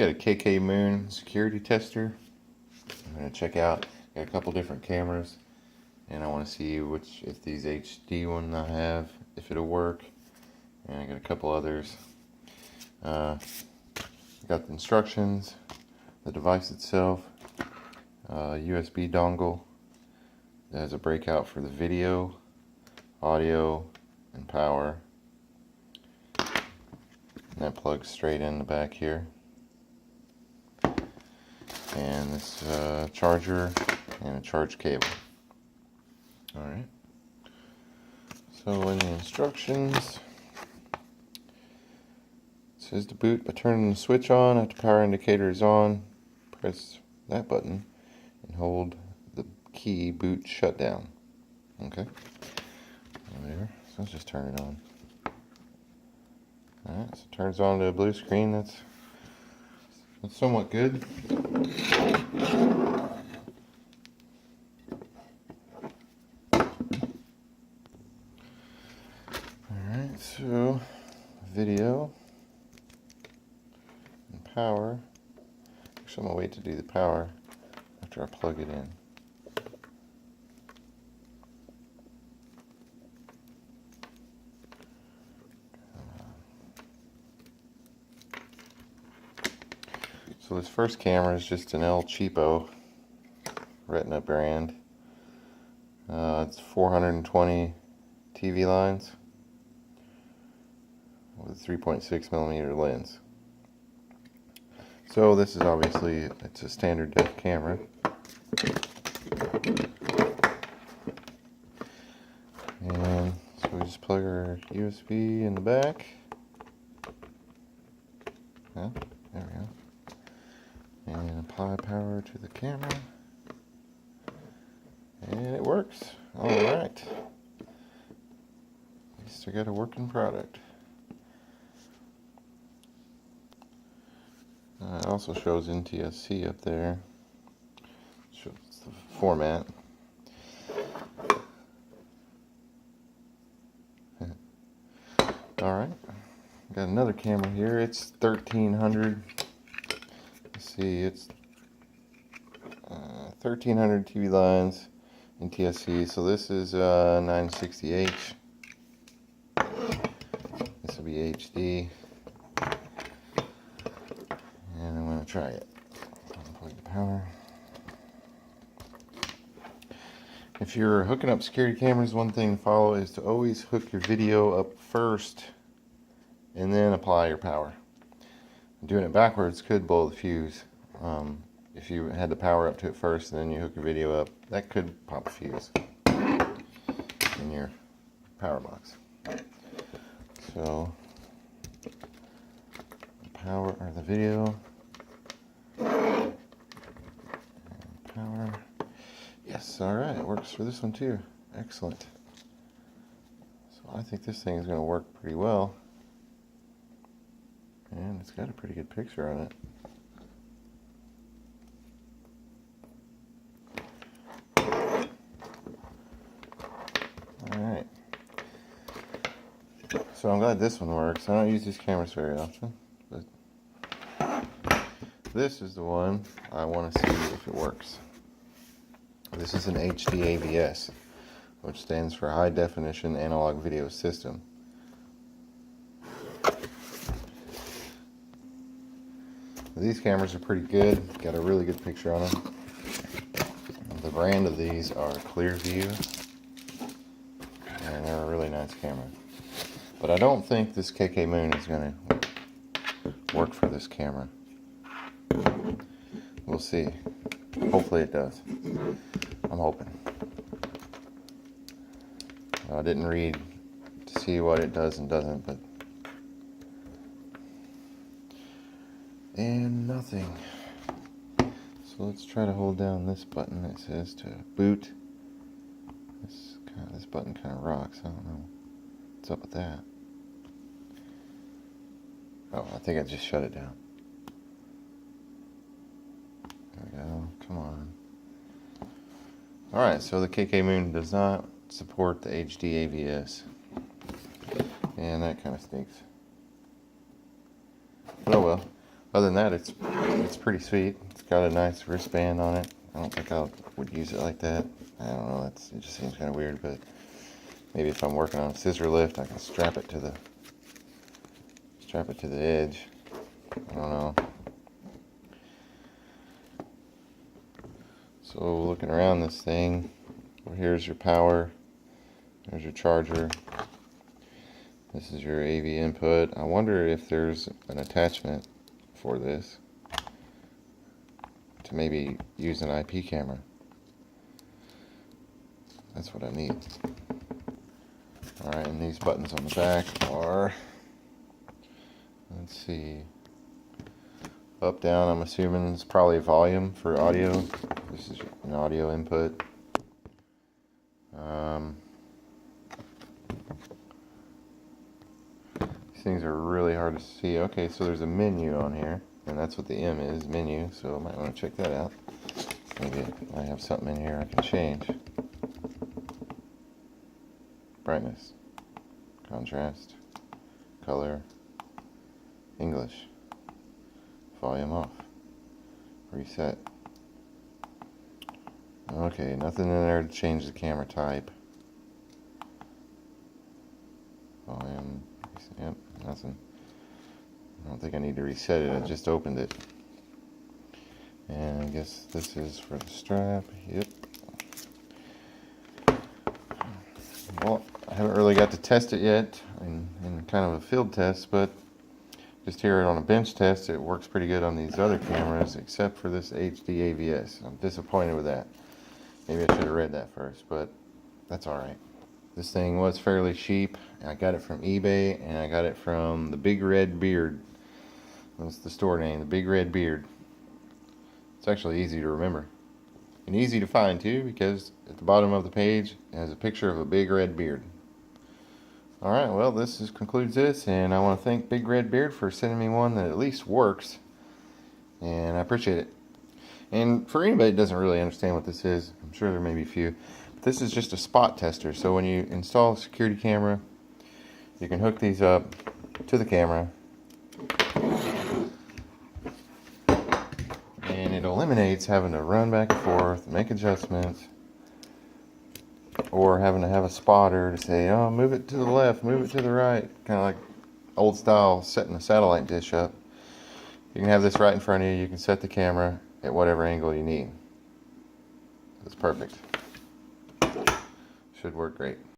Got a Kkmoon security tester. I'm going to check out. Got a couple different cameras, and I want to see if these HD one I have, if it'll work. And I got a couple others. Got the instructions, the device itself, USB dongle that has a breakout for the video, audio, and power. And that plugs straight in the back here. And this charger and a charge cable. Alright. So in the instructions, it says to boot by turning the switch on. After power indicator is on, press that button and hold the key boot shutdown. Okay. There. So let's just turn it on. Alright, so it turns on to a blue screen. That's somewhat good. Alright, so video and power. Actually, I'm going to wait to do the power after I plug it in. So this first camera is just an El Cheapo Retina brand. It's 420 TV lines with a 3.6mm lens. So this is obviously, it's a standard def camera. And so we just plug our USB in the back. Yeah, there we go. And apply power to the camera. And it works. Alright. At least I got a working product. It also shows NTSC up there. Shows the format. Alright. Got another camera here. It's 1300. See, it's 1300 TV lines in TSC, so this is 960H. This will be HD, and I'm going to try it. Unplug the power. If you're hooking up security cameras, one thing to follow is to always hook your video up first and then apply your power. Doing it backwards could blow the fuse. If you had the power up to it first and then you hook your video up, that could pop a fuse in your power box. So, the power or the video, and power. Yes, all right, it works for this one too. Excellent. So I think this thing is going to work pretty well. And it's got a pretty good picture on it. Alright. So I'm glad this one works. I don't use these cameras very often, but this is the one I want to see if it works. This is an HD-AVS, which stands for High Definition Analog Video System. These cameras are pretty good. Got a really good picture on them. The brand of these are Clearview, and they're a really nice camera. But I don't think this Kkmoon is going to work for this camera. We'll see. Hopefully it does. I'm hoping. I didn't read to see what it does and doesn't, but and nothing. So let's try to hold down this button that says to boot. This button kind of rocks. I don't know what's up with that. Oh, I think I just shut it down. There we go. Come on. Alright, so the Kkmoon does not support the HD-AVS. And that kind of stinks. But oh well. Other than that, it's pretty sweet. It's got a nice wristband on it. I don't think I would use it like that. I don't know. It just seems kind of weird, but maybe if I'm working on a scissor lift, I can strap it to the edge. I don't know. So looking around this thing, well, here's your power. There's your charger. This is your AV input. I wonder if there's an attachment for this to maybe use an IP camera. That's what I need. Alright, and these buttons on the back are, let's see, up, down. I'm assuming it's probably volume for audio. This is an audio input. These things are really hard to see. Okay, so there's a menu on here, and that's what the M is, menu, so I might want to check that out. Maybe I have something in here I can change. Brightness, contrast, color, English, volume off, reset. Okay, nothing in there to change the camera type. Volume, yep, nothing. I don't think I need to reset it, I just opened it. And I guess this is for the strap, yep. Well, I haven't really got to test it yet in kind of a field test, but just here on a bench test, it works pretty good on these other cameras, except for this HD-AVS. I'm disappointed with that. Maybe I should have read that first, but that's alright. This thing was fairly cheap. I got it from eBay, and I got it from the Big Red Beard. That's the store name, the Big Red Beard. It's actually easy to remember. And easy to find too, because at the bottom of the page it has a picture of a big red beard. Alright, well, concludes this, and I want to thank Big Red Beard for sending me one that at least works, and I appreciate it. And for anybody that doesn't really understand what this is, I'm sure there may be a few, but this is just a spot tester. So when you install a security camera, you can hook these up to the camera, and it eliminates having to run back and forth, make adjustments, or having to have a spotter to say, oh, move it to the left, move it to the right, kind of like old style setting a satellite dish up. You can have this right in front of you. You can set the camera at whatever angle you need. It's perfect. Should work great.